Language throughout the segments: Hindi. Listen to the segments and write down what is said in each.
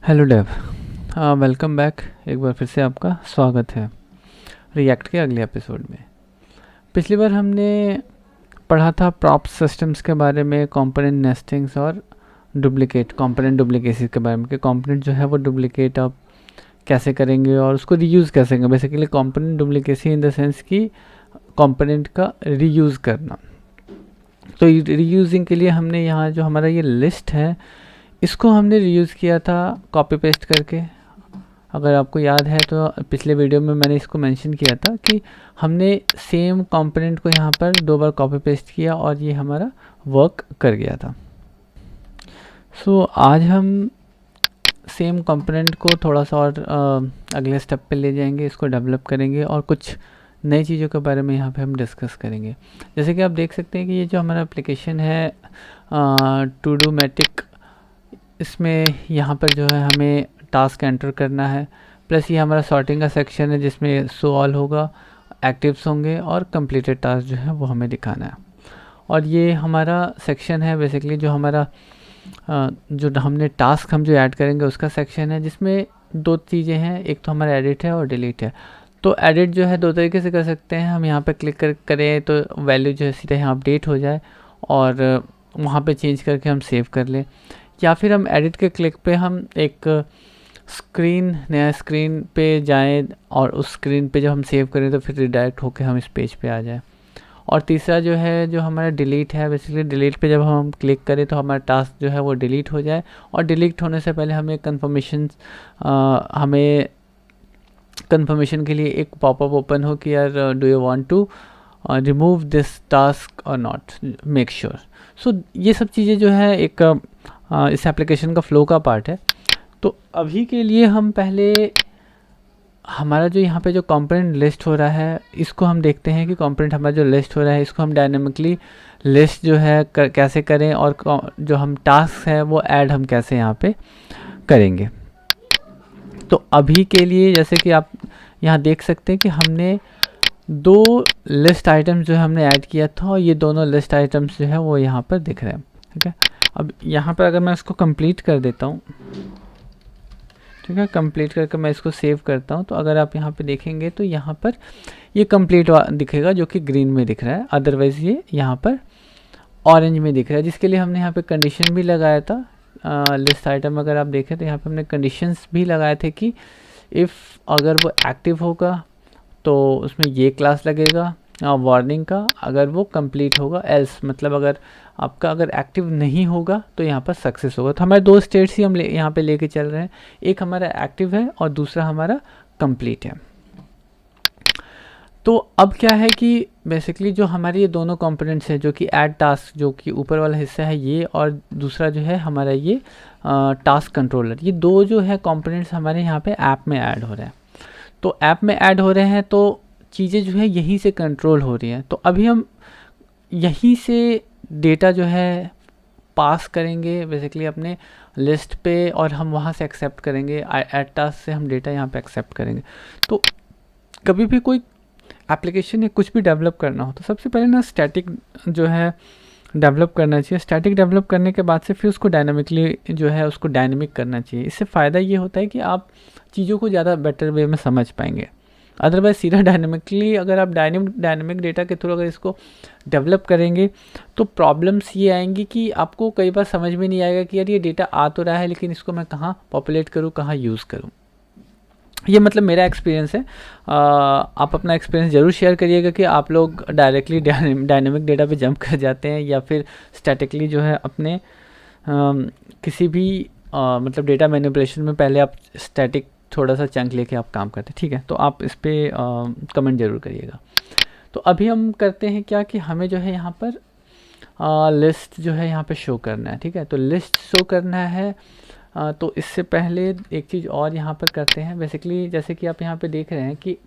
Hello Dave, welcome back. एक बार फिर से आपका स्वागत है रिएक्ट के अगले एपिसोड में। पिछली बार हमने पढ़ा था प्रॉप्स सिस्टम्स के बारे में, कंपोनेंट नेस्टिंग्स और कंपोनेंट डुप्लीकेसी के बारे में कि कंपोनेंट जो है वो डुप्लीकेट आप कैसे करेंगे और उसको रीयूज़ कैसे करेंगे। Basically component duplicacy in the sense कि कंपोनेंट का रीयूज़ करना। तो रीयूजिंग के लिए हमने यहाँ जो हमारा ये लिस्ट है इसको हमने रीयूज़ किया था कॉपी पेस्ट करके। अगर आपको याद है तो पिछले वीडियो में मैंने इसको मेंशन किया था कि हमने सेम कंपोनेंट को यहाँ पर 2 बार कॉपी पेस्ट किया और ये हमारा वर्क कर गया था। सो आज हम सेम कंपोनेंट को थोड़ा सा और अगले स्टेप पे ले जाएंगे, इसको डेवलप करेंगे और कुछ नई चीज़ों के बारे में यहाँ पे हम डिस्कस करेंगे। जैसे कि आप देख सकते हैं कि ये जो हमारा एप्लीकेशन है टू डू मैटिक, इसमें यहाँ पर जो है हमें टास्क एंटर करना है, प्लस ये हमारा सॉर्टिंग का सेक्शन है जिसमें शो ऑल होगा, एक्टिव्स होंगे और कंप्लीटेड टास्क जो है वो हमें दिखाना है। और ये हमारा सेक्शन है बेसिकली जो हमारा जो हमने टास्क हम जो ऐड करेंगे उसका सेक्शन है, जिसमें 2 चीज़ें हैं, एक तो हमारा एडिट है और डिलीट है। तो एडिट जो है 2 तरीके से कर सकते हैं। हम यहाँ पे क्लिक करें तो वैल्यू जो है सीधा यहाँ अपडेट हो जाए और वहाँ पे चेंज करके हम सेव कर लें, या फिर हम एडिट के क्लिक पे हम एक नया स्क्रीन पे जाएं और उस स्क्रीन पे जब हम सेव करें तो फिर रिडायरेक्ट होकर हम इस पेज पे आ जाएं। और तीसरा जो है जो हमारा डिलीट है, बेसिकली डिलीट पे जब हम क्लिक करें तो हमारा टास्क जो है वो डिलीट हो जाए। और डिलीट होने से पहले हमें कंफर्मेशन के लिए एक पॉपअप ओपन हो कि यार do you want to remove this task और नॉट, मेक श्योर। सो ये सब चीज़ें जो है एक इस एप्लीकेशन का फ्लो का पार्ट है। तो अभी के लिए हम पहले हमारा जो यहाँ पे जो कंपोनेंट लिस्ट हो रहा है इसको हम देखते हैं कि कंपोनेंट हमारा जो लिस्ट हो रहा है इसको हम डायनेमिकली लिस्ट जो है कैसे करें और जो हम टास्क है वो ऐड हम कैसे यहाँ पे करेंगे। तो अभी के लिए जैसे कि आप यहाँ देख सकते हैं कि हमने 2 लिस्ट आइटम्स जो हमने ऐड किया था और ये दोनों लिस्ट आइटम्स जो है वो यहाँ पर दिख रहे हैं। ठीक है, अब यहाँ पर अगर मैं इसको कंप्लीट कर देता हूँ, ठीक है, कंप्लीट करके मैं इसको सेव करता हूँ, तो अगर आप यहाँ पे देखेंगे तो यहाँ पर ये कंप्लीट दिखेगा जो कि ग्रीन में दिख रहा है, अदरवाइज़ ये यहाँ पर ऑरेंज में दिख रहा है, जिसके लिए हमने यहाँ पे कंडीशन भी लगाया था। लिस्ट आइटम अगर आप देखें तो यहाँ पे हमने कंडीशंस भी लगाए थे कि इफ़ अगर वो एक्टिव होगा तो उसमें ये क्लास लगेगा वार्निंग का, अगर वो कंप्लीट होगा एल्स, मतलब अगर आपका अगर एक्टिव नहीं होगा तो यहाँ पर सक्सेस होगा। तो हमारे 2 स्टेट्स ही हम यहाँ पे लेके चल रहे हैं, एक हमारा एक्टिव है और दूसरा हमारा कंप्लीट है। तो अब क्या है कि बेसिकली जो हमारे ये दोनों कंपोनेंट्स हैं जो कि ऐड टास्क, जो कि ऊपर वाला हिस्सा है ये, और दूसरा जो है हमारा ये टास्क कंट्रोलर, ये 2 जो है कंपोनेंट्स हमारे यहाँ पे ऐप में ऐड हो रहे हैं। तो ऐप में ऐड हो रहे हैं तो चीज़ें जो है यहीं से कंट्रोल हो रही हैं। तो अभी हम यहीं से डेटा जो है पास करेंगे बेसिकली अपने लिस्ट पे, और हम वहाँ से एक्सेप्ट करेंगे, ऐड टास्क से हम डेटा यहाँ पे एक्सेप्ट करेंगे। तो कभी भी कोई एप्लीकेशन या कुछ भी डेवलप करना हो तो सबसे पहले ना स्टैटिक जो है डेवलप करना चाहिए। स्टैटिक डेवलप करने के बाद से फिर उसको डायनामिकली जो है उसको डायनेमिक करना चाहिए। इससे फ़ायदा ये होता है कि आप चीज़ों को ज़्यादा बेटर वे में समझ पाएंगे। अदरवाइज सीधा डायनेमिकली अगर आप डायनेमिक डेटा के थ्रू अगर इसको डेवलप करेंगे तो प्रॉब्लम्स ये आएंगी कि आपको कई बार समझ में नहीं आएगा कि यार ये डेटा आ तो रहा है लेकिन इसको मैं कहाँ पॉपुलेट करूँ, कहाँ यूज़ करूँ। ये मतलब मेरा एक्सपीरियंस है। आप अपना एक्सपीरियंस ज़रूर शेयर करिएगा कि आप लोग डायरेक्टली डायनेमिक डेटा पे जंप कर जाते हैं या फिर स्टैटिकली जो है अपने किसी भी मतलब डेटा मैनिपुलेशन में पहले आप स्टैटिक थोड़ा सा चंक लेके आप काम करते हैं। ठीक है, तो आप इस पर कमेंट ज़रूर करिएगा। तो अभी हम करते हैं क्या कि हमें जो है यहाँ पर लिस्ट जो है यहाँ पे शो करना है। ठीक है, तो लिस्ट शो करना है। तो इससे पहले एक चीज़ और यहाँ पर करते हैं। बेसिकली जैसे कि आप यहाँ पे देख रहे हैं कि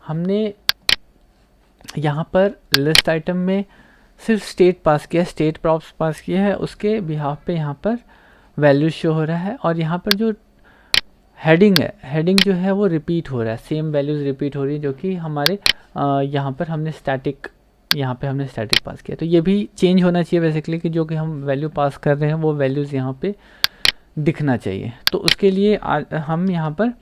हमने यहाँ पर लिस्ट आइटम में सिर्फ स्टेट पास किया, स्टेट प्रॉप्स पास किया है, उसके बिहाफ पे यहाँ पर वैल्यू शो हो रहा है। और यहाँ पर जो हेडिंग है, हेडिंग जो है वो रिपीट हो रहा है, सेम वैल्यूज़ रिपीट हो रही है जो कि हमारे यहाँ पर हमने स्टैटिक पास किया। तो ये भी चेंज होना चाहिए बेसिकली कि जो कि हम वैल्यू पास कर रहे हैं वो वैल्यूज़ यहाँ पे दिखना चाहिए। तो उसके लिए हम यहाँ पर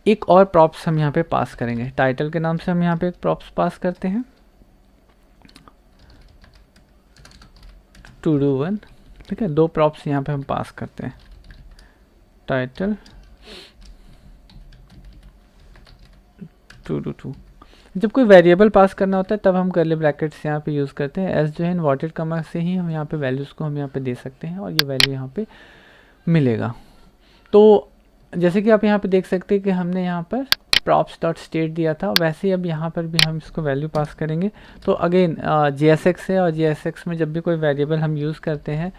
एक और प्रॉप्स हम यहाँ पे पास करेंगे। टाइटल के नाम से हम यहाँ पे एक प्रॉप्स पास करते हैं, टू डू वन। ठीक है, दो प्रॉप्स यहाँ पे हम पास करते हैं, टाइटल टू डू टू। जब कोई वेरिएबल पास करना होता है तब हम कर्ली ब्रैकेट्स यहाँ पे यूज़ करते हैं। एस जो है इन्वर्टेड कमा से ही हम यहाँ पे वैल्यूज़ को हम यहाँ पे दे सकते हैं और ये वैल्यू यहाँ पे मिलेगा। तो जैसे कि आप यहाँ पे देख सकते हैं कि हमने यहाँ पर props.state दिया था, वैसे ही अब यहाँ पर भी हम इसको वैल्यू पास करेंगे। तो अगेन JSX है और JSX में जब भी कोई वेरिएबल हम यूज़ करते हैं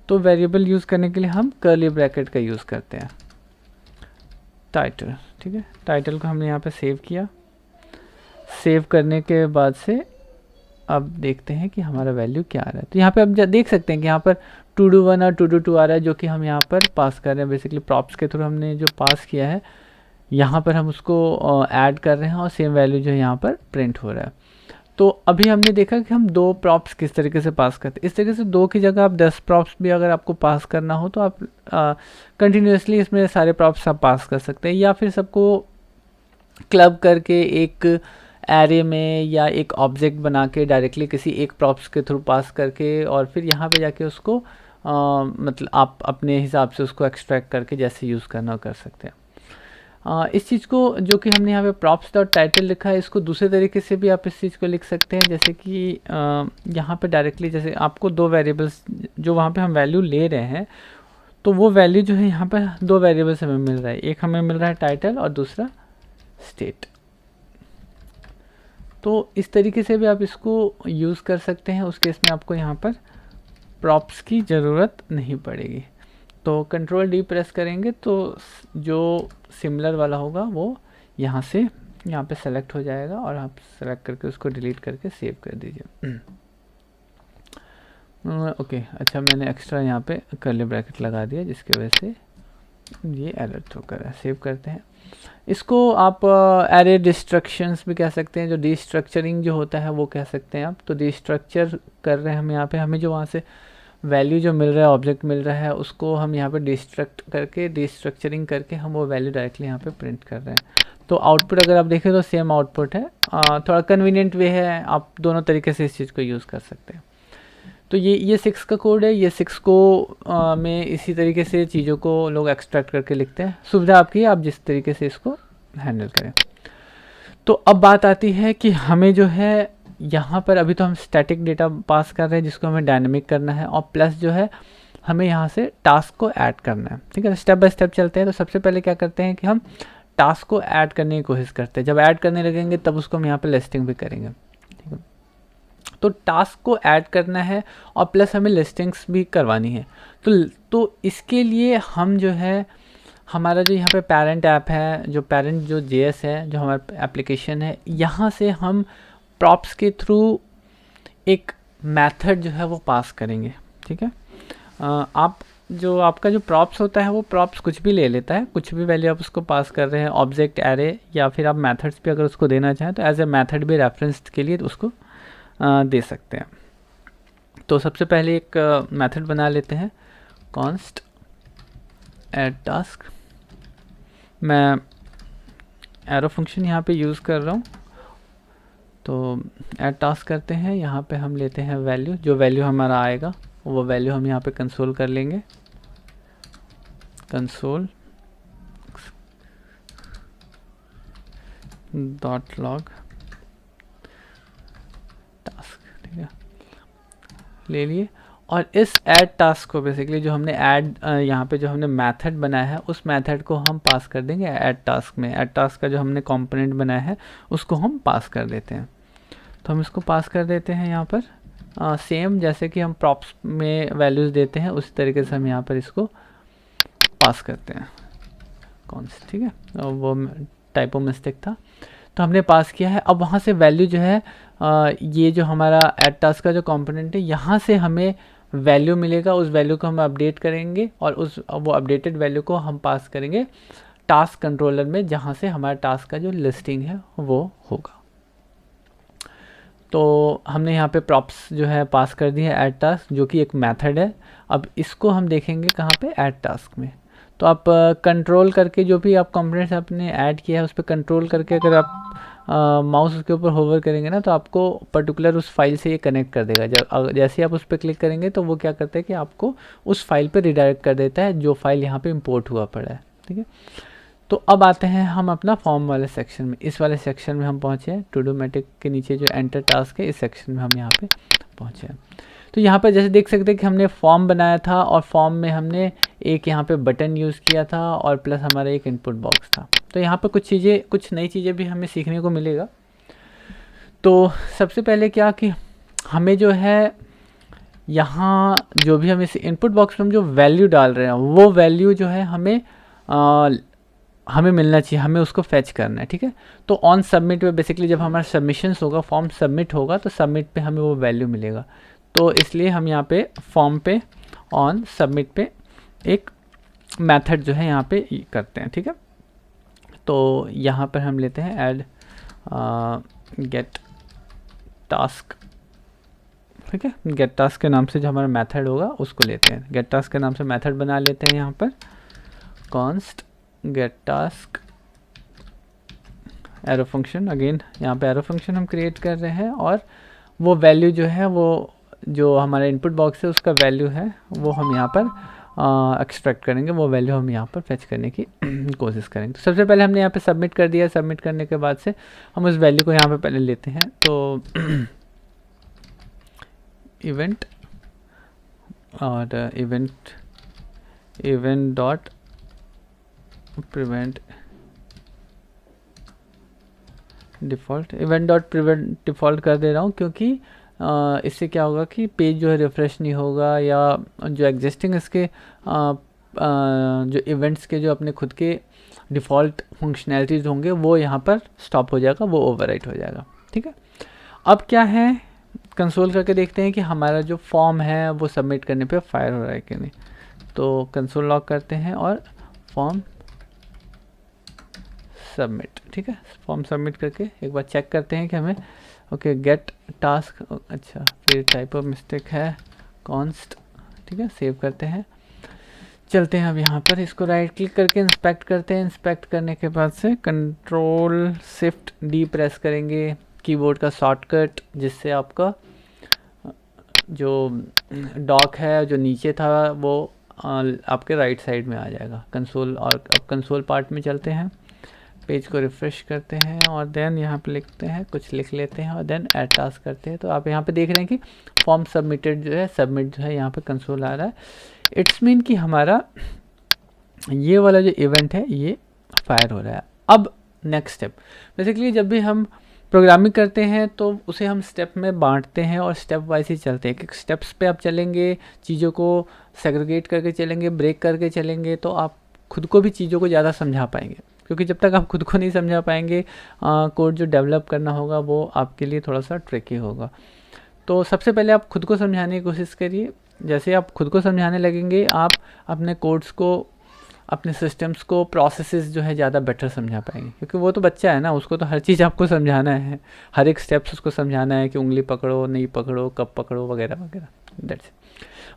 तो वेरिएबल यूज़ करने के लिए हम कर्ली ब्रैकेट का यूज़ करते हैं। टाइटल, ठीक है, टाइटल को हमने यहाँ पे सेव किया। सेव करने के बाद से अब देखते हैं कि हमारा वैल्यू क्या आ रहा है। तो यहाँ पे आप देख सकते हैं कि यहाँ पर टू डू वन और टू डू टू आ रहा है, जो कि हम यहाँ पर पास कर रहे हैं। बेसिकली प्रॉप्स के थ्रू हमने जो पास किया है यहाँ पर हम उसको ऐड कर रहे हैं और सेम वैल्यू जो है यहाँ पर प्रिंट हो रहा है। तो अभी हमने देखा कि हम दो प्रॉप्स किस तरीके से पास करते हैं। इस तरीके से दो की जगह आप 10 प्रॉप्स भी अगर आपको पास करना हो तो आप कंटिन्यूसली इसमें सारे प्रॉप्स आप पास कर सकते हैं, या फिर सबको क्लब करके एक एरे में या एक ऑब्जेक्ट बना के डायरेक्टली किसी एक प्रॉप्स के थ्रू पास करके और फिर यहाँ पे जाके उसको मतलब आप अपने हिसाब से उसको एक्सट्रैक्ट करके जैसे यूज़ करना कर सकते हैं। इस चीज़ को जो कि हमने यहाँ पे props.title लिखा है, इसको दूसरे तरीके से भी आप इस चीज़ को लिख सकते हैं। जैसे कि यहाँ पे डायरेक्टली जैसे आपको दो वेरिएबल्स जो वहाँ पे हम वैल्यू ले रहे हैं, तो वो वैल्यू जो है यहाँ पर दो वेरिएबल्स हमें मिल रहा है। एक हमें मिल रहा है टाइटल और दूसरा स्टेट। तो इस तरीके से भी आप इसको यूज़ कर सकते हैं। उस केस में आपको यहाँ पर प्रॉप्स की ज़रूरत नहीं पड़ेगी। तो कंट्रोल डी प्रेस करेंगे तो जो सिमिलर वाला होगा वो यहाँ से यहाँ पे सेलेक्ट हो जाएगा और आप सेलेक्ट करके उसको डिलीट करके सेव कर दीजिए। ओके, अच्छा मैंने एक्स्ट्रा यहाँ पे कर्ली ब्रैकेट लगा दिया जिसकी वजह से ये एरर थ्रो कर रहा है। सेव करते हैं इसको। आप एरे डिस्ट्रक्शंस भी कह सकते हैं, जो डिस्ट्रक्चरिंग जो होता है वो कह सकते हैं आप। तो डिस्ट्रक्चर कर रहे हैं हम यहाँ पे, हमें जो वहाँ से वैल्यू जो मिल रहा है, ऑब्जेक्ट मिल रहा है, उसको हम यहाँ पे डिस्ट्रक्ट करके डिस्ट्रक्चरिंग करके हम वो वैल्यू डायरेक्टली यहाँ पे प्रिंट कर रहे हैं। तो आउटपुट अगर आप देखें तो सेम आउटपुट है। थोड़ा कन्वीनियंट वे है, आप दोनों तरीके से इस चीज़ को यूज़ कर सकते हैं। तो ये 6 का कोड है। ये 6 को में इसी तरीके से चीज़ों को लोग एक्सट्रैक्ट करके लिखते हैं। सुविधा आपकी है, आप जिस तरीके से इसको हैंडल करें। तो अब बात आती है कि हमें जो है यहाँ पर अभी तो हम स्टैटिक डेटा पास कर रहे हैं जिसको हमें डायनेमिक करना है, और प्लस जो है हमें यहाँ से टास्क को ऐड करना है। ठीक है, स्टेप बाय स्टेप चलते हैं। तो सबसे पहले क्या करते हैं कि हम टास्क को ऐड करने की कोशिश करते हैं। जब ऐड करने लगेंगे तब उसको हम यहाँ पे लिस्टिंग भी करेंगे। ठीक है, तो टास्क को ऐड करना है और प्लस हमें लिस्टिंग्स भी करवानी है। तो इसके लिए हम जो है हमारा जो यहाँ पे पेरेंट ऐप है, जो पेरेंट जो JS है, जो हमारा एप्लीकेशन है, यहाँ से हम प्रॉप्स के थ्रू एक मेथड जो है वो पास करेंगे। ठीक है, आप जो आपका जो प्रॉप्स होता है वो प्रॉप्स कुछ भी ले लेता है, कुछ भी वैल्यू आप उसको पास कर रहे हैं, ऑब्जेक्ट, एरे, या फिर आप मेथड्स भी अगर उसको देना चाहें तो एज ए मेथड भी रेफरेंस के लिए उसको दे सकते हैं। तो सबसे पहले एक मेथड बना लेते हैं, कॉन्स्ट ऐड टास्क। मैं एरो फंक्शन यहाँ पे यूज़ कर रहा हूँ। तो ऐड टास्क करते हैं, यहाँ पे हम लेते हैं वैल्यू, जो वैल्यू हमारा आएगा वो वैल्यू हम यहाँ पे कंसोल कर लेंगे। कंसोल डॉट लॉग टास्क, ठीक है, ले लिए। और इस ऐड टास्क को बेसिकली जो हमने ऐड यहाँ पे जो हमने मेथड बनाया है उस मेथड को हम पास कर देंगे ऐड टास्क में। ऐड टास्क का जो हमने कंपोनेंट बनाया है उसको हम पास कर देते हैं। तो हम इसको पास कर देते हैं यहाँ पर सेम जैसे कि हम प्रॉप्स में वैल्यूज़ देते हैं उसी तरीके से हम यहाँ पर इसको पास करते हैं। कौन सी, ठीक है, वो टाइपो मिस्टेक था, तो हमने पास किया है। अब वहाँ से वैल्यू जो है ये जो हमारा ऐड टास्क का जो कंपोनेंट है, यहाँ से हमें वैल्यू मिलेगा। उस वैल्यू को हम अपडेट करेंगे और वो अपडेटेड वैल्यू को हम पास करेंगे टास्क कंट्रोलर में, जहाँ से हमारा टास्क का जो लिस्टिंग है वो होगा। तो हमने यहाँ पे प्रॉप्स जो है पास कर दी है ऐड टास्क, जो कि एक मेथड है। अब इसको हम देखेंगे कहाँ पे, ऐड टास्क में। तो आप कंट्रोल करके जो भी आप कंपोनेंट्स आपने ऐड किया है उस पर कंट्रोल करके अगर आप माउस उसके ऊपर होवर करेंगे ना, तो आपको पर्टिकुलर उस फाइल से ये कनेक्ट कर देगा। जब जैसे ही आप उस पर क्लिक करेंगे तो वो क्या करता है कि आपको उस फाइल पर रिडायरेक्ट कर देता है जो फाइल यहाँ पे इंपोर्ट हुआ पड़ा है। ठीक है, तो अब आते हैं हम अपना फॉर्म वाले सेक्शन में। इस वाले सेक्शन में हम पहुँचे हैं, टू डू मैटिक के नीचे जो एंटर टास्क है, इस सेक्शन में हम यहाँ पे पहुँचे हैं। तो यहाँ पर जैसे देख सकते हैं कि हमने फॉर्म बनाया था और फॉर्म में हमने एक यहाँ पे बटन यूज़ किया था और प्लस हमारा एक इनपुट बॉक्स था। तो यहाँ पर कुछ नई चीज़ें भी हमें सीखने को मिलेगा। तो सबसे पहले क्या कि हमें जो है यहाँ जो भी हम इस इनपुट बॉक्स में हम जो वैल्यू डाल रहे हैं वो वैल्यू जो है हमें मिलना चाहिए, हमें उसको फैच करना है। ठीक है, तो ऑन सबमिट में बेसिकली जब हमारा सबमिशंस होगा, फॉर्म सबमिट होगा, तो सबमिट पे हमें वो वैल्यू मिलेगा। तो इसलिए हम यहाँ पे फॉर्म पे ऑन सबमिट पे एक मेथड जो है यहाँ पे करते हैं। ठीक है, तो यहाँ पर हम लेते हैं ऐड गेट टास्क। ठीक है, गेट टास्क के नाम से जो हमारा मेथड होगा उसको लेते हैं, गेट टास्क के नाम से मेथड बना लेते हैं। यहाँ पर const get task arrow function, again यहाँ पे एरो फंक्शन हम क्रिएट कर रहे हैं और वो वैल्यू जो है वो जो हमारा इनपुट बॉक्स है उसका वैल्यू है वो हम यहाँ पर एक्सट्रैक्ट करेंगे, वो वैल्यू हम यहाँ पर फैच करने की कोशिश करेंगे। तो सबसे पहले हमने यहाँ पे सबमिट कर दिया, सबमिट करने के बाद से हम उस वैल्यू को यहाँ पे पहले लेते हैं। तो इवेंट और event dot prevent default, event dot prevent default कर दे रहा हूँ क्योंकि इससे क्या होगा कि पेज जो है रिफ़्रेश नहीं होगा या जो एग्जिस्टिंग इसके जो इवेंट्स के जो अपने खुद के डिफ़ॉल्ट फंक्शनैलिटीज़ होंगे वो यहाँ पर स्टॉप हो जाएगा, वो ओवरराइट हो जाएगा। ठीक है, अब क्या है, कंसोल करके देखते हैं कि हमारा जो फॉर्म है वो सबमिट करने पे फायर हो रहा है कि नहीं। तो कंसोल लॉग करते हैं और फॉर्म सबमिट। ठीक है, फॉर्म सबमिट करके एक बार चेक करते हैं कि हमें ओके गेट टास्क, अच्छा फिर टाइप ऑफ मिस्टेक है कॉन्स्ट। ठीक है, सेव करते हैं, चलते हैं अब यहाँ पर इसको राइट क्लिक करके इंस्पेक्ट करते हैं। इंस्पेक्ट करने के बाद से कंट्रोल शिफ्ट डी प्रेस करेंगे, कीबोर्ड का शॉर्टकट, जिससे आपका जो डॉक है जो नीचे था वो आपके राइट साइड में आ जाएगा कंसोल। और अब कंसोल पार्ट में चलते हैं, पेज को रिफ़्रेश करते हैं और देन यहाँ पे लिखते हैं, कुछ लिख लेते हैं और देन ऐड टास्क करते हैं। तो आप यहाँ पे देख रहे हैं कि फॉर्म सबमिटेड जो है, सबमिट जो है यहाँ पे कंसोल आ रहा है। इट्स मीन कि हमारा ये वाला जो इवेंट है ये फायर हो रहा है। अब नेक्स्ट स्टेप, बेसिकली जब भी हम प्रोग्रामिंग करते हैं तो उसे हम स्टेप में बांटते हैं और स्टेप वाइज ही चलते हैं। एक स्टेप्स पे आप चलेंगे, चीज़ों को सेग्रीगेट करके चलेंगे, ब्रेक करके चलेंगे, तो आप खुद को भी चीज़ों को ज़्यादा समझा पाएंगे। क्योंकि जब तक आप खुद को नहीं समझा पाएंगे, कोड जो डेवलप करना होगा वो आपके लिए थोड़ा सा ट्रिकी होगा। तो सबसे पहले आप खुद को समझाने की कोशिश करिए। जैसे आप खुद को समझाने लगेंगे, आप अपने कोड्स को, अपने सिस्टम्स को, प्रोसेसेस जो है ज़्यादा बेटर समझा पाएंगे। क्योंकि वो तो बच्चा है ना, उसको तो हर चीज़ आपको समझाना है, हर एक स्टेप्स उसको समझाना है कि उंगली पकड़ो, नहीं पकड़ो, कब पकड़ो, वगैरह वगैरह। That's it.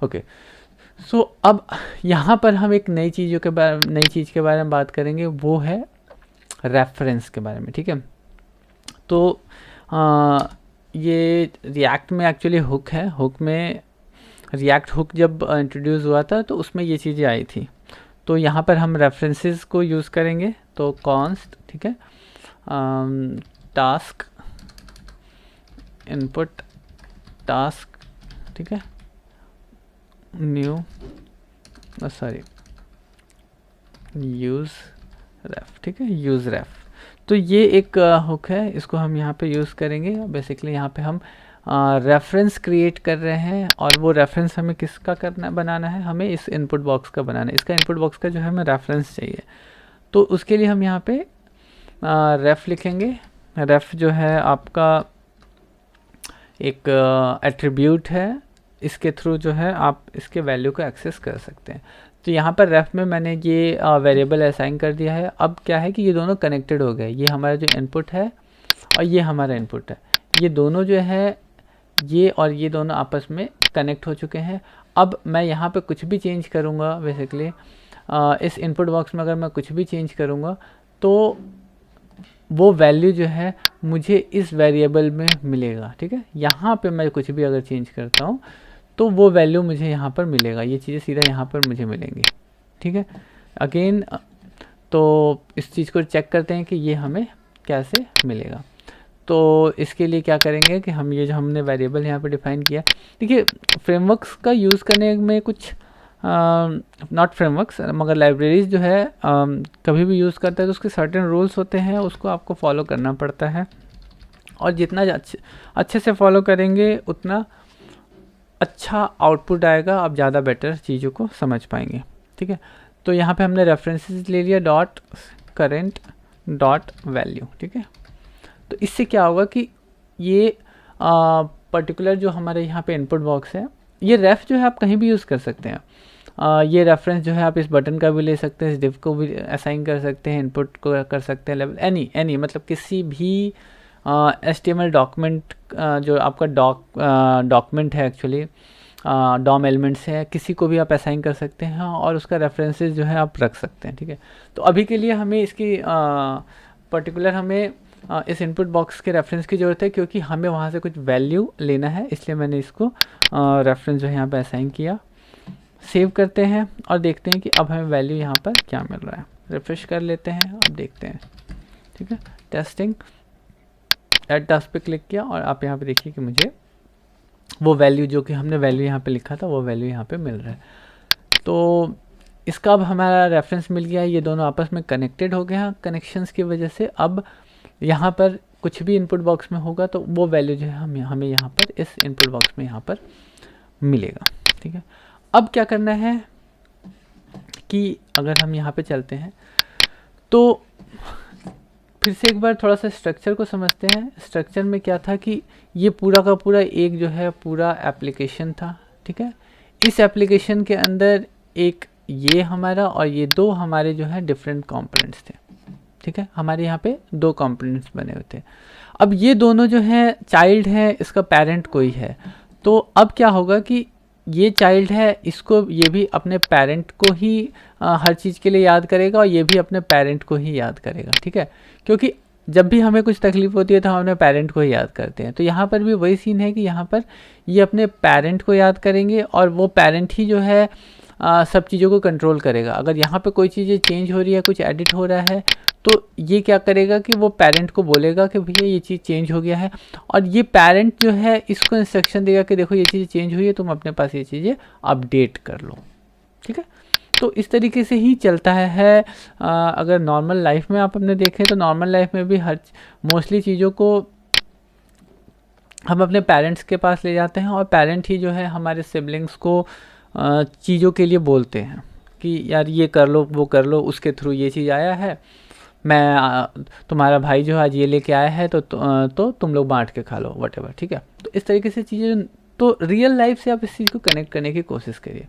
ओके, सो अब यहाँ पर हम एक नई चीज़ के बारे में बात करेंगे, वो है रेफरेंस के बारे में। ठीक है, तो ये रिएक्ट में एक्चुअली हुक है। हुक में रिएक्ट हुक जब इंट्रोड्यूस हुआ था तो उसमें ये चीज़ें आई थी। तो यहाँ पर हम रेफरेंसेस को यूज़ करेंगे। तो कॉन्स्ट, ठीक है, टास्क इनपुट टास्क, ठीक है, न्यू यूज़ रेफ। ठीक है, यूज़ रेफ। तो ये एक हुक है, इसको हम यहाँ पे यूज़ करेंगे। बेसिकली यहाँ पे हम रेफरेंस क्रिएट कर रहे हैं और वो रेफरेंस हमें किसका बनाना है, हमें इस इनपुट बॉक्स का बनाना है। इसका इनपुट बॉक्स का जो है हमें रेफरेंस चाहिए। तो उसके लिए हम यहाँ पे रेफ लिखेंगे। रेफ जो है आपका एक एट्रीब्यूट है, इसके थ्रू जो है आप इसके वैल्यू को एक्सेस कर सकते हैं। तो यहाँ पर रेफ में मैंने ये वेरिएबल असाइन कर दिया है। अब क्या है कि ये दोनों कनेक्टेड हो गए, ये हमारा जो इनपुट है और ये हमारा इनपुट है। ये दोनों जो है ये और ये दोनों आपस में कनेक्ट हो चुके हैं। अब मैं यहाँ पे कुछ भी चेंज करूँगा बेसिकली इस इनपुट बॉक्स में अगर मैं कुछ भी चेंज करूँगा तो वो वैल्यू जो है मुझे इस वेरिएबल में मिलेगा, ठीक है। यहाँ पे मैं कुछ भी अगर चेंज करता हूँ तो वो वैल्यू मुझे यहाँ पर मिलेगा, ये चीज़ें सीधा यहाँ पर मुझे मिलेंगी, ठीक है। अगेन तो इस चीज़ को चेक करते हैं कि ये हमें कैसे मिलेगा। तो इसके लिए क्या करेंगे कि हम ये जो हमने वेरिएबल यहाँ पे डिफाइन किया, देखिए फ्रेमवर्क्स का यूज़ करने में कुछ नॉट फ्रेमवर्क्स मगर लाइब्रेरीज जो है कभी भी यूज़ करता है तो उसके सर्टेन रूल्स होते हैं, उसको आपको फॉलो करना पड़ता है और जितना अच्छे से फॉलो करेंगे उतना अच्छा आउटपुट आएगा, आप ज़्यादा बेटर चीज़ों को समझ पाएंगे, ठीक है। तो यहाँ पे हमने रेफरेंसेस ले लिया डॉट करेंट डॉट वैल्यू, ठीक है। तो इससे क्या होगा कि ये पर्टिकुलर जो हमारे यहाँ पे इनपुट बॉक्स है, ये रेफ जो है आप कहीं भी यूज़ कर सकते हैं। ये रेफरेंस जो है आप इस बटन का भी ले सकते हैं, इस डिव को भी असाइन कर सकते हैं, इनपुट को कर सकते हैं, लेवल एनी मतलब किसी भी HTML डॉक्यूमेंट जो आपका डॉक्यूमेंट है एक्चुअली डॉम एलिमेंट्स है, किसी को भी आप असाइन कर सकते हैं और उसका रेफरेंसेस जो है आप रख सकते हैं, ठीक है। तो अभी के लिए हमें इसकी पर्टिकुलर हमें इस इनपुट बॉक्स के रेफरेंस की ज़रूरत है क्योंकि हमें वहाँ से कुछ वैल्यू लेना है, इसलिए मैंने इसको रेफरेंस जो है यहाँ पे असाइन किया। सेव करते हैं और देखते हैं कि अब हमें वैल्यू यहाँ पर क्या मिल रहा है। रिफ्रेश कर लेते हैं, अब देखते हैं, ठीक है। टेस्टिंग ऐड टास्क पे क्लिक किया और आप यहाँ पे देखिए कि मुझे वो वैल्यू जो कि हमने वैल्यू यहाँ पे लिखा था वो वैल्यू यहाँ पे मिल रहा है। तो इसका अब हमारा रेफरेंस मिल गया, ये दोनों आपस में कनेक्टेड हो गए हैं कनेक्शंस की वजह से। अब यहाँ पर कुछ भी इनपुट बॉक्स में होगा तो वो वैल्यू जो है हमें यहाँ पर इस इनपुट बॉक्स में यहाँ पर मिलेगा, ठीक है। अब क्या करना है कि अगर हम यहाँ पे चलते हैं तो फिर से एक बार थोड़ा सा स्ट्रक्चर को समझते हैं। स्ट्रक्चर में क्या था कि ये पूरा का पूरा एक जो है पूरा एप्लीकेशन था, ठीक है। इस एप्लीकेशन के अंदर एक ये हमारा और ये दो हमारे जो है डिफरेंट कंपोनेंट्स थे, ठीक है। हमारे यहाँ पे दो कंपोनेंट्स बने हुए थे। अब ये दोनों जो है चाइल्ड है, इसका पेरेंट कोई है, तो अब क्या होगा कि ये चाइल्ड है, इसको ये भी अपने पेरेंट को ही हर चीज़ के लिए याद करेगा और ये भी अपने पेरेंट को ही याद करेगा, ठीक है। क्योंकि जब भी हमें कुछ तकलीफ होती है तो हम अपने पेरेंट को ही याद करते हैं। तो यहाँ पर भी वही सीन है कि यहाँ पर ये अपने पेरेंट को याद करेंगे और वो पेरेंट ही जो है सब चीज़ों को कंट्रोल करेगा। अगर यहाँ पे कोई चीज़ें चेंज हो रही है, कुछ एडिट हो रहा है, तो ये क्या करेगा कि वो पेरेंट को बोलेगा कि भैया ये चीज़ चेंज हो गया है और ये पेरेंट जो है इसको इंस्ट्रक्शन देगा कि देखो ये चीज़ें चेंज हुई है, तुम अपने पास ये चीज़ें अपडेट कर लो, ठीक है। तो इस तरीके से ही चलता है। अगर नॉर्मल लाइफ में आप अपने देखें तो नॉर्मल लाइफ में भी हर मोस्टली चीज़ों को हम अपने पेरेंट्स के पास ले जाते हैं और पेरेंट ही जो है हमारे सिबलिंग्स को चीज़ों के लिए बोलते हैं कि यार ये कर लो, वो कर लो, उसके थ्रू ये चीज़ आया है, मैं तुम्हारा भाई जो आज ये लेके आया है तो तुम लोग बांट के खा लो, वटेवर, ठीक है। तो इस तरीके से चीज़ें, तो रियल लाइफ से आप इस चीज़ को कनेक्ट करने की कोशिश करिए।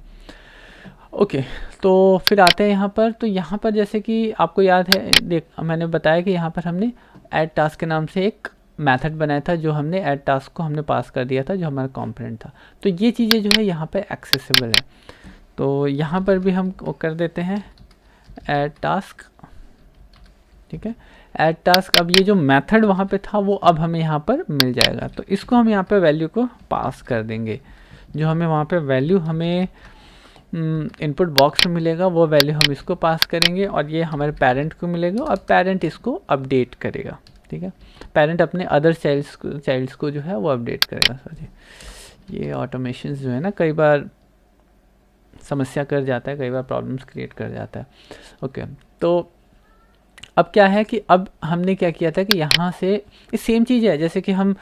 ओके, तो फिर आते हैं यहाँ पर। तो यहाँ पर जैसे कि आपको याद है, मैंने बताया कि यहाँ पर हमने ऐड टास्क के नाम से एक मेथड बनाया था, जो हमने ऐड टास्क को हमने पास कर दिया था, जो हमारा कंपोनेंट था। तो ये चीज़ें जो है यहाँ पे एक्सेसिबल है, तो यहाँ पर भी हम कर देते हैं ऐड टास्क, ठीक है। ऐड टास्क, अब ये जो मेथड वहाँ पे था वो अब हमें यहाँ पर मिल जाएगा, तो इसको हम यहाँ पे वैल्यू को पास कर देंगे। जो हमें वहाँ पे वैल्यू हमें इनपुट बॉक्स में मिलेगा वो वैल्यू हम इसको पास करेंगे और ये हमारे पेरेंट को मिलेगा और पेरेंट इसको अपडेट करेगा, ठीक है। पेरेंट अपने अदर चाइल्ड्स को जो है वो अपडेट करेगा। सॉरी, ये ऑटोमेशन जो है ना कई बार समस्या कर जाता है, कई बार प्रॉब्लम्स क्रिएट कर जाता है। ओके, तो अब क्या है कि अब हमने क्या किया था कि यहाँ से सेम चीज़ है, जैसे कि हम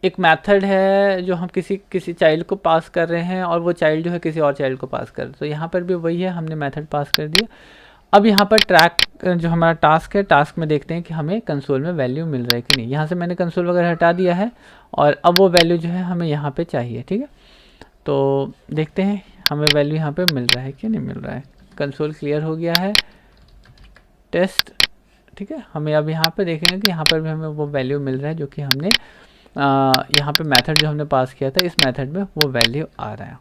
एक मेथड है जो हम किसी चाइल्ड को पास कर रहे हैं और वो चाइल्ड जो है किसी और चाइल्ड को पास कर रहे हैं, तो यहाँ पर भी वही है, हमने मेथड पास कर दिया। अब यहाँ पर ट्रैक जो हमारा टास्क है, टास्क में देखते हैं कि हमें कंसोल में वैल्यू मिल रहा है कि नहीं। यहाँ से मैंने कंसोल वगैरह हटा दिया है और अब वो वैल्यू जो है हमें यहाँ पे चाहिए, ठीक है। तो देखते हैं हमें वैल्यू यहाँ पे मिल रहा है कि नहीं मिल रहा है। कंसोल क्लियर हो गया है, टेस्ट ठीक है। हमें अब यहाँ पे देखेंगे कि यहाँ पर भी हमें वो वैल्यू मिल रहा है जो कि हमने यहाँ पे मेथड जो हमने पास किया था, इस मेथड में वो वैल्यू आ रहा है।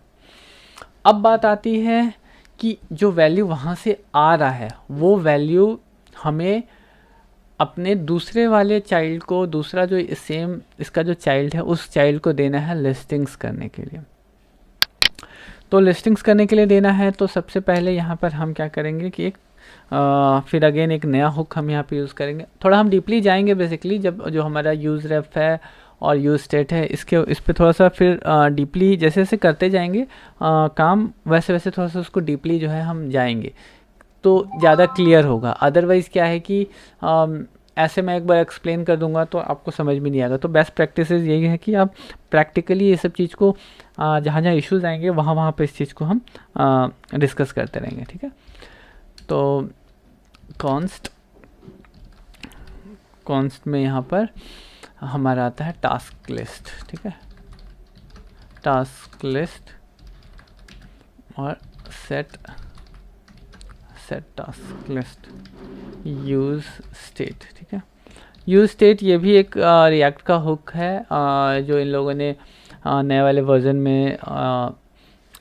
अब बात आती है कि जो वैल्यू वहाँ से आ रहा है वो वैल्यू हमें अपने दूसरे वाले चाइल्ड को, दूसरा जो सेम इसका जो चाइल्ड है उस चाइल्ड को देना है लिस्टिंग्स करने के लिए। तो लिस्टिंग्स करने के लिए देना है तो सबसे पहले यहाँ पर हम क्या करेंगे कि एक फिर अगेन एक नया हुक हम यहाँ पे यूज़ करेंगे। थोड़ा हम डीपली जाएंगे बेसिकली, जब जो हमारा यूज़ रेफ है और यूज़ स्टेट है इस पर थोड़ा सा फिर डीपली जैसे जैसे करते जाएंगे काम, वैसे वैसे थोड़ा सा उसको डीपली जो है हम जाएंगे तो ज़्यादा क्लियर होगा। अदरवाइज़ क्या है कि ऐसे मैं एक बार एक्सप्लेन कर दूंगा तो आपको समझ में नहीं आएगा। तो बेस्ट प्रैक्टिसेस यही है कि आप प्रैक्टिकली ये सब चीज़ को जहाँ जहाँ इश्यूज़ आएंगे वहाँ पे इस चीज़ को हम डिस्कस करते रहेंगे, ठीक है। तो कॉन्स्ट में यहाँ पर हमारा आता है टास्क लिस्ट, ठीक है, टास्क लिस्ट और set task list use state, ठीक है। यूज़ स्टेट ये भी एक रिएक्ट का हुक है जो इन लोगों ने नए वाले वर्जन में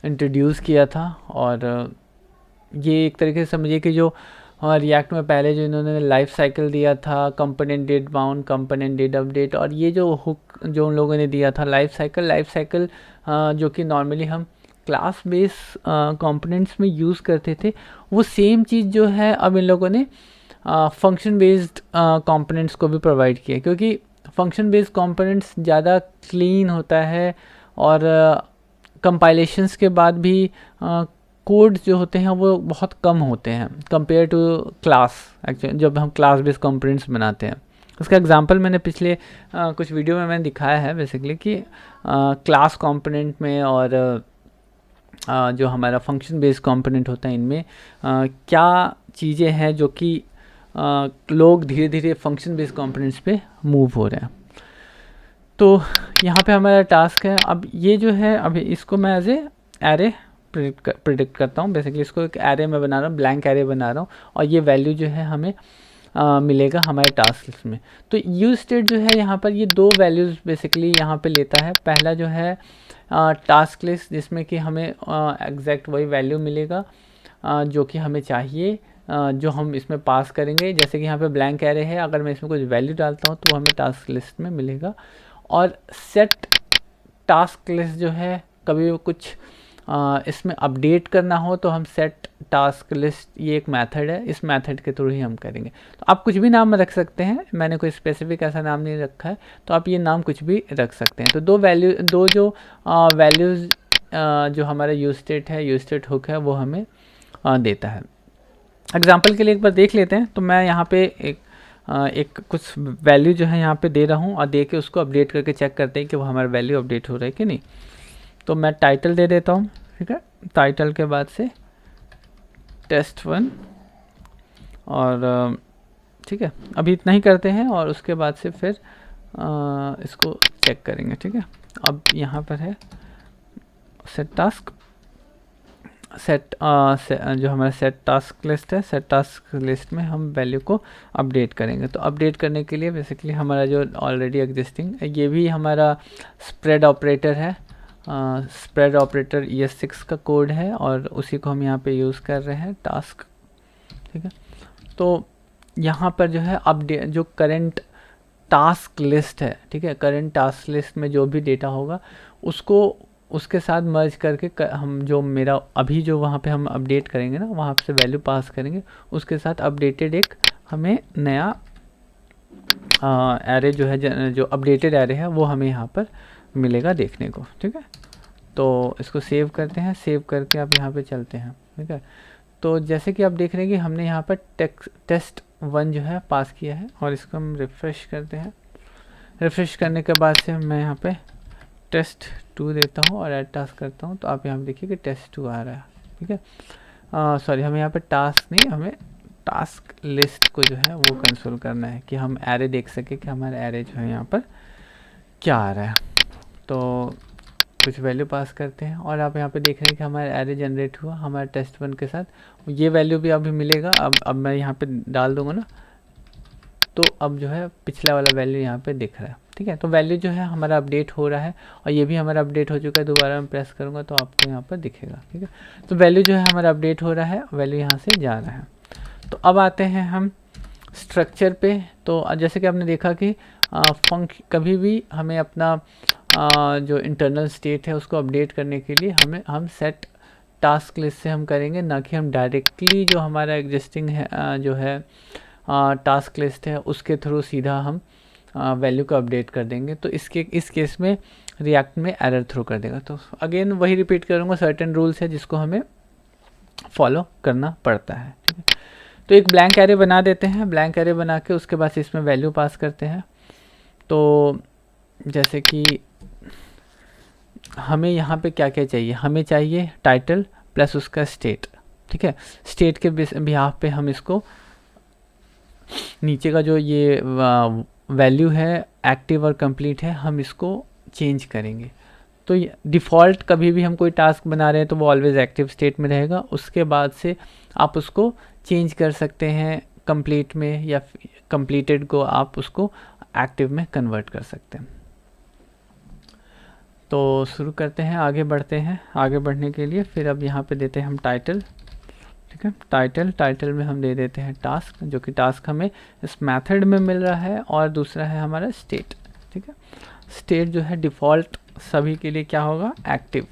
इंट्रोड्यूस किया था। और ये एक तरीके से समझिए कि जो रिएक्ट में पहले जो इन्होंने लाइफ साइकिल दिया था, component did mount, component did update, और ये जो हुक जो उन लोगों ने दिया था लाइफ साइकिल जो कि नॉर्मली हम क्लास बेस कंपोनेंट्स में यूज़ करते थे, वो सेम चीज़ जो है अब इन लोगों ने फंक्शन बेस्ड कंपोनेंट्स को भी प्रोवाइड किया, क्योंकि फंक्शन बेस्ड कंपोनेंट्स ज़्यादा क्लीन होता है और कंपाइलेशंस के बाद भी कोड जो होते हैं वो बहुत कम होते हैं कंपेयर टू क्लास। एक्चुअली जब हम क्लास बेस्ड कंपोनेंट्स बनाते हैं, उसका एग्जांपल मैंने पिछले कुछ वीडियो में मैंने दिखाया है बेसिकली कि क्लास कंपोनेंट में और जो हमारा फंक्शन बेस्ड कंपोनेंट होता है इनमें क्या चीज़ें हैं जो कि लोग धीरे धीरे फंक्शन बेस्ड कंपोनेंट्स पे मूव हो रहे हैं। तो यहाँ पे हमारा टास्क है। अब ये जो है अभी इसको मैं एज ए एरे प्रिडिक्ट करता हूँ। बेसिकली इसको एक एरे में बना रहा हूँ, ब्लैंक एरे बना रहा हूँ, और ये वैल्यू जो है हमें मिलेगा हमारे टास्क लिस्ट में। तो यूज स्टेट जो है यहाँ पर ये दो वैल्यूज़ बेसिकली यहाँ पे लेता है। पहला जो है टास्क लिस्ट, जिसमें कि हमें एग्जैक्ट वही वैल्यू मिलेगा जो कि हमें चाहिए, जो हम इसमें पास करेंगे। जैसे कि यहाँ पे ब्लैंक एरे है, अगर मैं इसमें कुछ वैल्यू डालता हूँ तो हमें टास्क लिस्ट में मिलेगा। और सेट टास्क लिस्ट जो है, कभी कुछ इसमें अपडेट करना हो तो हम सेट टास्क लिस्ट, ये एक मेथड है, इस मेथड के थ्रू ही हम करेंगे। तो आप कुछ भी नाम रख सकते हैं, मैंने कोई स्पेसिफिक ऐसा नाम नहीं रखा है, तो आप ये नाम कुछ भी रख सकते हैं। तो दो वैल्यूज़ जो हमारा यूज स्टेट है, यूज स्टेट हुक है, वो हमें देता है। एग्जाम्पल के लिए एक बार देख लेते हैं। तो मैं यहाँ पे एक कुछ वैल्यू जो है यहाँ पे दे रहा हूँ और दे के उसको अपडेट करके चेक करते हैं कि वो हमारा वैल्यू अपडेट हो रहा है कि नहीं। तो मैं टाइटल दे देता हूँ, ठीक है। टाइटल के बाद से test1 और ठीक है, अभी इतना ही करते हैं और उसके बाद से फिर इसको चेक करेंगे, ठीक है। अब यहाँ पर है सेट टास्क, जो हमारा सेट टास्क लिस्ट है, सेट टास्क लिस्ट में हम वैल्यू को अपडेट करेंगे। तो अपडेट करने के लिए बेसिकली हमारा जो ऑलरेडी एग्जिस्टिंग, ये भी हमारा स्प्रेड ऑपरेटर है, स्प्रेड ऑपरेटर ES6 का कोड है और उसी को हम यहाँ पे यूज़ कर रहे हैं टास्क, ठीक है। तो यहाँ पर जो है अपडेट, जो करंट टास्क लिस्ट है, ठीक है, करंट टास्क लिस्ट में जो भी डेटा होगा उसको उसके साथ मर्ज करके हम जो मेरा अभी जो वहाँ पे हम अपडेट करेंगे ना, वहाँ से वैल्यू पास करेंगे, उसके साथ अपडेटेड एक हमें नया एरे जो है, जो अपडेटेड एरे है वो हमें यहाँ पर मिलेगा देखने को, ठीक है। तो इसको सेव करते हैं, सेव करके आप यहाँ पे चलते हैं, ठीक है। तो जैसे कि आप देख रहे हैं कि हमने यहाँ पर test1 जो है पास किया है और इसको हम रिफ़्रेश करते हैं। रिफ़्रेश करने के बाद से मैं यहाँ पे test2 देता हूँ और ऐड टास्क करता हूँ, तो आप यहाँ पे देखिए कि test2 आ रहा है, ठीक है। सॉरी, हमें यहाँ पे टास्क नहीं, हमें टास्क लिस्ट को जो है वो कंसोल करना है कि हम एरे देख सके कि हमारा एरे जो है यहाँ पर क्या आ रहा है। तो कुछ वैल्यू पास करते हैं और आप यहाँ पे देख रहे हैं कि हमारा एरे जनरेट हुआ हमारे test1 के साथ। ये वैल्यू भी अभी मिलेगा। अब मैं यहाँ पे डाल दूंगा ना तो अब जो है पिछला वाला वैल्यू यहाँ पे दिख रहा है। ठीक है, तो वैल्यू जो है हमारा अपडेट हो रहा है और ये भी हमारा अपडेट हो चुका है। दोबारा मैं प्रेस करूँगा तो आपको यहाँ पर दिखेगा। ठीक है, तो वैल्यू जो है हमारा अपडेट हो रहा है, वैल्यू यहाँ से जा रहा है। तो अब आते हैं हम स्ट्रक्चर पे। तो जैसे कि आपने देखा कि कभी भी हमें अपना जो इंटरनल स्टेट है उसको अपडेट करने के लिए हम सेट टास्क लिस्ट से हम करेंगे, ना कि हम डायरेक्टली जो हमारा एग्जिस्टिंग है जो है टास्क लिस्ट है उसके थ्रू सीधा हम वैल्यू को अपडेट कर देंगे। तो इस केस में रिएक्ट में एरर थ्रो कर देगा। तो अगेन वही रिपीट करूँगा, सर्टेन रूल्स है जिसको हमें फॉलो करना पड़ता है। ठीक है, तो एक ब्लैंक एरे बना देते हैं। ब्लैंक एरे बना के उसके बाद इसमें वैल्यू पास करते हैं। तो जैसे कि हमें यहाँ पे क्या क्या चाहिए, हमें चाहिए टाइटल प्लस उसका स्टेट। ठीक है, स्टेट के बिहाफ पे हम इसको नीचे का जो ये वैल्यू है एक्टिव और कंप्लीट है, हम इसको चेंज करेंगे। तो डिफ़ॉल्ट कभी भी हम कोई टास्क बना रहे हैं तो वो ऑलवेज एक्टिव स्टेट में रहेगा। उसके बाद से आप उसको चेंज कर सकते हैं कंप्लीट में, या कंप्लीटेड को आप उसको एक्टिव में कन्वर्ट कर सकते हैं। तो शुरू करते हैं, आगे बढ़ते हैं। आगे बढ़ने के लिए फिर अब यहाँ पे देते हैं हम टाइटल। ठीक है, टाइटल में हम दे देते हैं टास्क, जो कि टास्क हमें इस मेथड में मिल रहा है, और दूसरा है हमारा स्टेट। ठीक है, स्टेट जो है डिफ़ॉल्ट सभी के लिए क्या होगा, एक्टिव।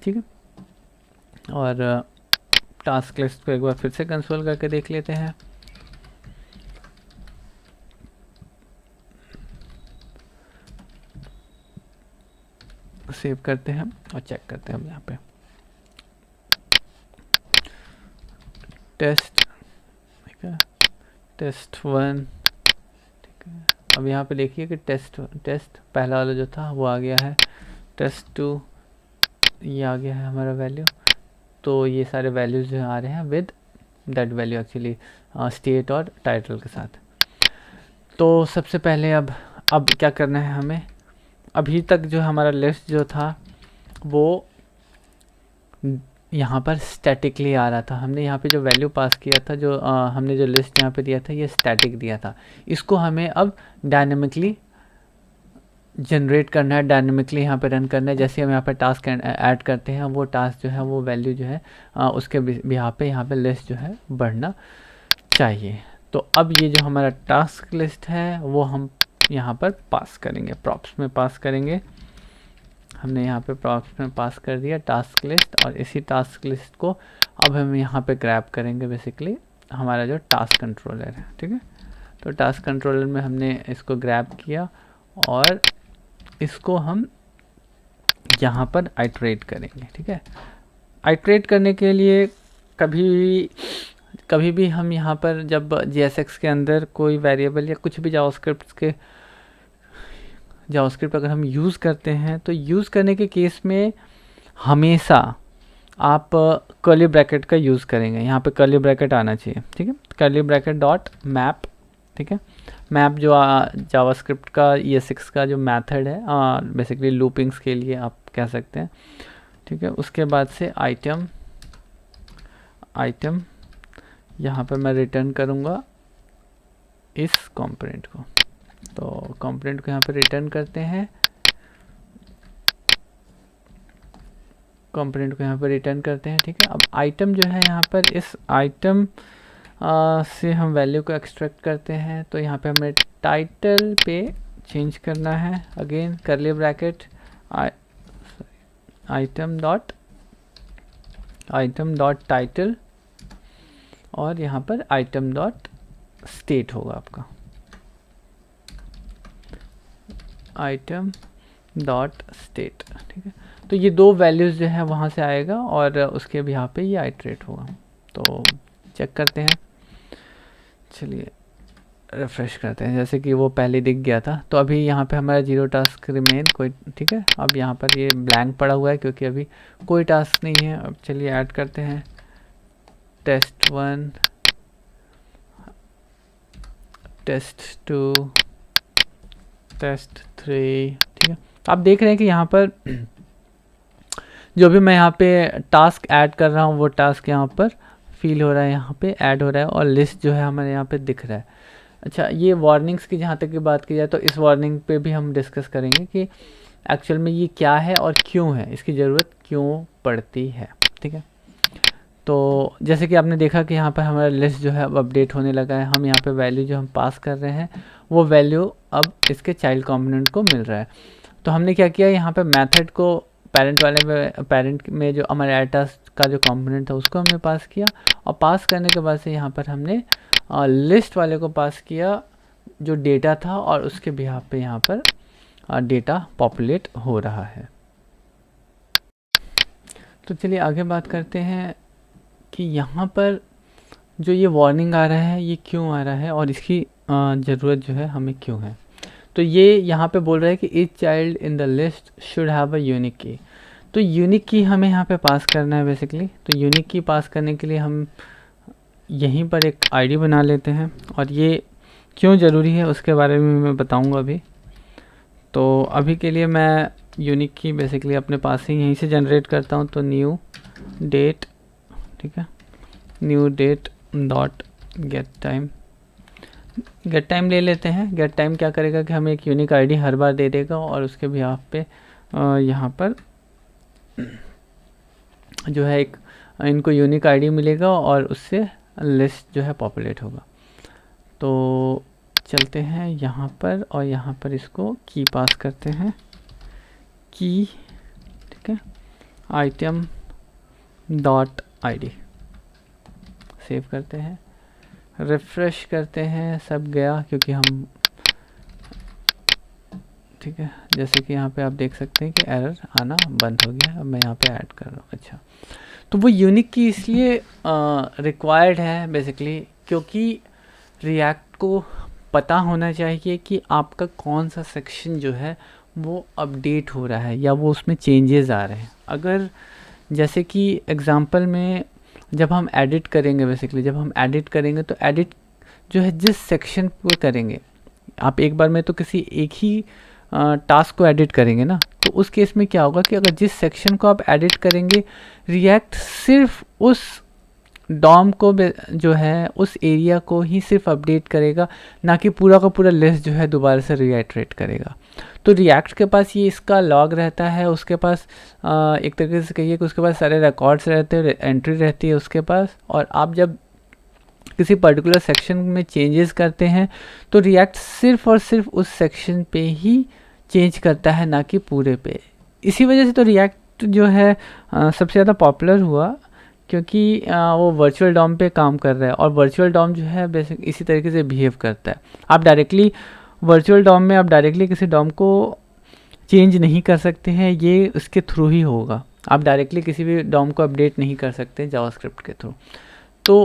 ठीक है, और टास्क लिस्ट को एक बार फिर से कंसोल करके देख लेते हैं। सेव करते हैं और चेक करते हैं हम यहाँ पे टेस्ट। ठीक है, टेस्ट 1। ठीक है, अब यहाँ पे देखिए कि टेस्ट पहला वाला जो था वो आ गया है, टेस्ट 2 ये आ गया है हमारा वैल्यू। तो ये सारे वैल्यूज़ जो आ रहे हैं with that value actually state और टाइटल के साथ। तो सबसे पहले अब क्या करना है हमें, अभी तक जो हमारा लिस्ट जो था वो यहाँ पर स्टैटिकली आ रहा था। हमने यहाँ पे जो वैल्यू पास किया था, जो हमने जो लिस्ट यहाँ पे दिया था, ये स्टैटिक दिया था। इसको हमें अब डायनेमिकली जनरेट करना है, डायनेमिकली यहाँ पे रन करना है। जैसे हम यहाँ पे टास्क ऐड करते हैं, वो टास्क जो है वो वैल्यू जो है उसके यहाँ पे लिस्ट जो है बढ़ना चाहिए। तो अब ये जो हमारा टास्क लिस्ट है वो हम यहाँ पर पास करेंगे, प्रॉप्स में पास करेंगे। हमने यहाँ पे प्रॉप्स में पास कर दिया टास्क लिस्ट, और इसी टास्क लिस्ट को अब हम यहाँ पे ग्रैब करेंगे बेसिकली हमारा जो टास्क कंट्रोलर है। ठीक है, तो टास्क कंट्रोलर में हमने इसको ग्रैब किया और इसको हम यहाँ पर आइटरेट करेंगे। ठीक है, आइटरेट करने के लिए कभी भी हम यहाँ पर जब JSX के अंदर कोई वेरिएबल या कुछ भी जावास्क्रिप्ट अगर हम यूज़ करते हैं, तो यूज़ करने के केस में हमेशा आप कर्ली ब्रैकेट का यूज़ करेंगे। यहाँ पे कर्ली ब्रैकेट आना चाहिए। ठीक है, कर्ली ब्रैकेट डॉट मैप। ठीक है, मैप जो जावास्क्रिप्ट का ES6 का जो मेथड है, बेसिकली लूपिंग्स के लिए आप कह सकते हैं। ठीक है, उसके बाद से आइटम यहाँ पे मैं रिटर्न करूँगा इस कंपोनेंट को। तो कंपोनेंट को यहाँ पे रिटर्न करते हैं, कंपोनेंट को यहाँ पे रिटर्न करते हैं। ठीक है, अब आइटम जो है यहाँ पर इस आइटम से हम वैल्यू को एक्सट्रैक्ट करते हैं। तो यहाँ पे हमें टाइटल पे चेंज करना है, again curly bracket item dot title, और यहाँ पर आइटम डॉट स्टेट होगा आपका, आइटम डॉट स्टेट। ठीक है, तो ये दो वैल्यूज़ जो है वहाँ से आएगा और उसके भी यहाँ पे ये आइटरेट होगा। तो चेक करते हैं, चलिए रिफ्रेश करते हैं। जैसे कि वो पहले दिख गया था, तो अभी यहाँ पे हमारा 0 टास्क रिमेन कोई। ठीक है, अब यहाँ पर ये ब्लैंक पड़ा हुआ है क्योंकि अभी कोई टास्क नहीं है। अब चलिए ऐड करते हैं टेस्ट 1, टेस्ट 2, टेस्ट 3। ठीक है, आप देख रहे हैं कि यहाँ पर जो भी मैं यहाँ पे टास्क ऐड कर रहा हूँ वो टास्क यहाँ पर फील हो रहा है, यहाँ पे ऐड हो रहा है और लिस्ट जो है हमारे यहाँ पे दिख रहा है। अच्छा, ये वार्निंग्स की जहाँ तक की बात की जाए तो इस वार्निंग पे भी हम डिस्कस करेंगे कि एक्चुअल में ये क्या है और क्यों है, इसकी ज़रूरत क्यों पड़ती है। ठीक है, तो जैसे कि आपने देखा कि यहाँ पर हमारा लिस्ट जो है अब अपडेट होने लगा है। हम यहाँ पे वैल्यू जो हम पास कर रहे हैं वो वैल्यू अब इसके चाइल्ड कंपोनेंट को मिल रहा है। तो हमने क्या किया, यहाँ पे मेथड को पेरेंट में जो हमारे ऐड टास्क का जो कंपोनेंट था उसको हमने पास किया, और पास करने के बाद से यहाँ पर हमने लिस्ट वाले को पास किया जो डेटा था, और उसके बिहाफ पे यहाँ पर डेटा पॉपुलेट हो रहा है। तो चलिए आगे बात करते हैं कि यहाँ पर जो ये वार्निंग आ रहा है ये क्यों आ रहा है और इसकी ज़रूरत जो है हमें क्यों है। तो ये यहाँ पे बोल रहा है कि each child in the list should have a unique की। तो यूनिक की हमें यहाँ पे पास करना है बेसिकली। तो यूनिक की पास करने के लिए हम यहीं पर एक आईडी बना लेते हैं, और ये क्यों ज़रूरी है उसके बारे में मैं बताऊँगा अभी। तो अभी के लिए मैं यूनिक की बेसिकली अपने पास ही यहीं से जनरेट करता हूँ। तो न्यू डेट, ठीक है, new date dot get time ले लेते हैं। गेट टाइम क्या करेगा कि हमें एक यूनिक आईडी हर बार दे देगा, और उसके बिहाफ पे यहाँ पर जो है एक इनको यूनिक आईडी मिलेगा और उससे लिस्ट जो है पॉपुलेट होगा। तो चलते हैं यहाँ पर, और यहाँ पर इसको की पास करते हैं, की, ठीक है, आइटम डॉट आईडी, सेव करते हैं, रिफ्रेश करते हैं, सब गया क्योंकि हम, ठीक है, जैसे कि यहाँ पे आप देख सकते हैं कि एरर आना बंद हो गया। अब मैं यहाँ पे ऐड कर रहा हूँ। अच्छा, तो वो यूनिक की इसलिए रिक्वायर्ड है बेसिकली क्योंकि रिएक्ट को पता होना चाहिए कि आपका कौन सा सेक्शन जो है वो अपडेट हो रहा है या वो उसमें चेंजेस आ रहे हैं। अगर जैसे कि एग्जांपल में जब हम एडिट करेंगे, बेसिकली जब हम एडिट करेंगे तो एडिट जो है जिस सेक्शन पे करेंगे, आप एक बार में तो किसी एक ही टास्क को एडिट करेंगे ना, तो उस केस में क्या होगा कि अगर जिस सेक्शन को आप एडिट करेंगे, रिएक्ट सिर्फ उस डॉम को जो है उस एरिया को ही सिर्फ अपडेट करेगा, ना कि पूरा का पूरा लिस्ट जो है दोबारा से रीआइट्रेट करेगा। तो रिएक्ट के पास ये इसका लॉग रहता है, उसके पास एक तरीके से कहिए कि उसके पास सारे रिकॉर्ड्स रहते हैं, एंट्री रहती है उसके पास, और आप जब किसी पर्टिकुलर सेक्शन में चेंजेस करते हैं तो रिएक्ट सिर्फ और सिर्फ उस सेक्शन पे ही चेंज करता है, ना कि पूरे पे। इसी वजह से तो रिएक्ट जो है सबसे ज़्यादा पॉपुलर हुआ, क्योंकि वो वर्चुअल डॉम पे काम कर रहा है, और वर्चुअल डॉम जो है बेसिक इसी तरीके से बिहेव करता है। आप डायरेक्टली वर्चुअल डॉम में आप डायरेक्टली किसी डॉम को चेंज नहीं कर सकते हैं, ये उसके थ्रू ही होगा। आप डायरेक्टली किसी भी डॉम को अपडेट नहीं कर सकते जावास्क्रिप्ट के थ्रू। तो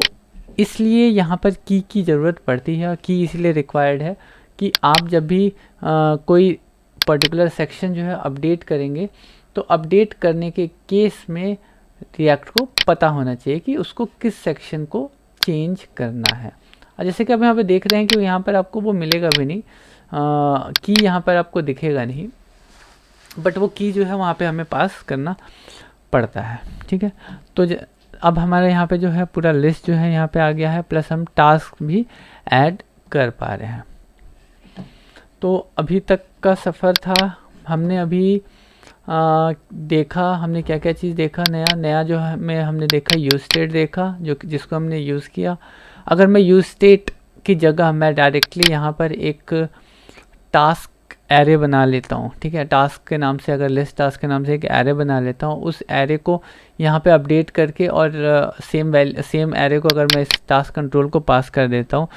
इसलिए यहाँ पर की ज़रूरत पड़ती है, और की इसलिए रिक्वायर्ड है कि आप जब भी कोई पर्टिकुलर सेक्शन जो है अपडेट करेंगे, तो अपडेट करने के केस में रिएक्ट को पता होना चाहिए कि उसको किस सेक्शन को चेंज करना है। और जैसे कि आप यहाँ पे देख रहे हैं कि यहाँ पर आपको वो मिलेगा भी नहीं, की यहाँ पर आपको दिखेगा नहीं, बट वो की जो है वहाँ पे हमें पास करना पड़ता है। ठीक है, तो अब हमारे यहाँ पे जो है पूरा लिस्ट जो है यहाँ पे आ गया है, प्लस हम टास्क भी ऐड कर पा रहे हैं। तो अभी तक का सफ़र था, हमने अभी देखा, हमने क्या क्या चीज़ देखा नया जो है हमने देखा यूज स्टेट देखा, जो जिसको हमने यूज़ किया। अगर मैं यूज स्टेट की जगह मैं डायरेक्टली यहाँ पर एक टास्क एरे बना लेता हूँ, ठीक है, टास्क के नाम से, अगर लिस्ट टास्क के नाम से एक एरे बना लेता हूँ, उस एरे को यहाँ पे अपडेट करके और सेम एरे को अगर मैं इस टास्क कंट्रोल को पास कर देता हूँ,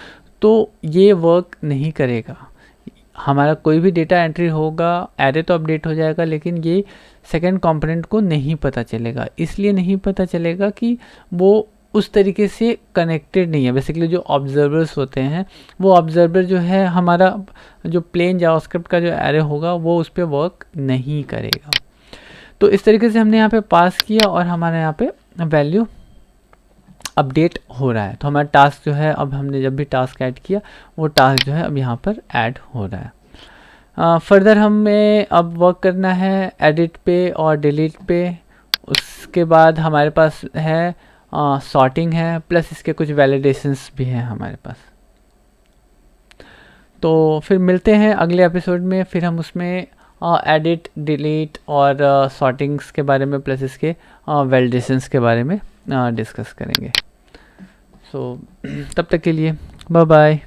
तो ये वर्क नहीं करेगा। हमारा कोई भी डेटा एंट्री होगा, एरे तो अपडेट हो जाएगा, लेकिन ये सेकंड कंपोनेंट को नहीं पता चलेगा। इसलिए नहीं पता चलेगा कि वो उस तरीके से कनेक्टेड नहीं है। बेसिकली जो ऑब्जर्वर्स होते हैं, वो ऑब्जर्वर जो है हमारा जो प्लेन जावास्क्रिप्ट का जो एरे होगा वो उस पर वर्क नहीं करेगा। तो इस तरीके से हमने यहाँ पे पास किया और हमारे यहाँ पे वैल्यू अपडेट हो रहा है। तो हमारा टास्क जो है, अब हमने जब भी टास्क ऐड किया वो टास्क जो है अब यहाँ पर ऐड हो रहा है। फर्दर हमें अब वर्क करना है एडिट पे और डिलीट पे। उसके बाद हमारे पास है सॉर्टिंग है, प्लस इसके कुछ वैलिडेशंस भी हैं हमारे पास। तो फिर मिलते हैं अगले एपिसोड में, फिर हम उसमें एडिट, डिलीट और सॉर्टिंग्स के बारे में प्लस इसके वैलिडेशंस के बारे में डिस्कस करेंगे। सो तब तक के लिए बाय बाय।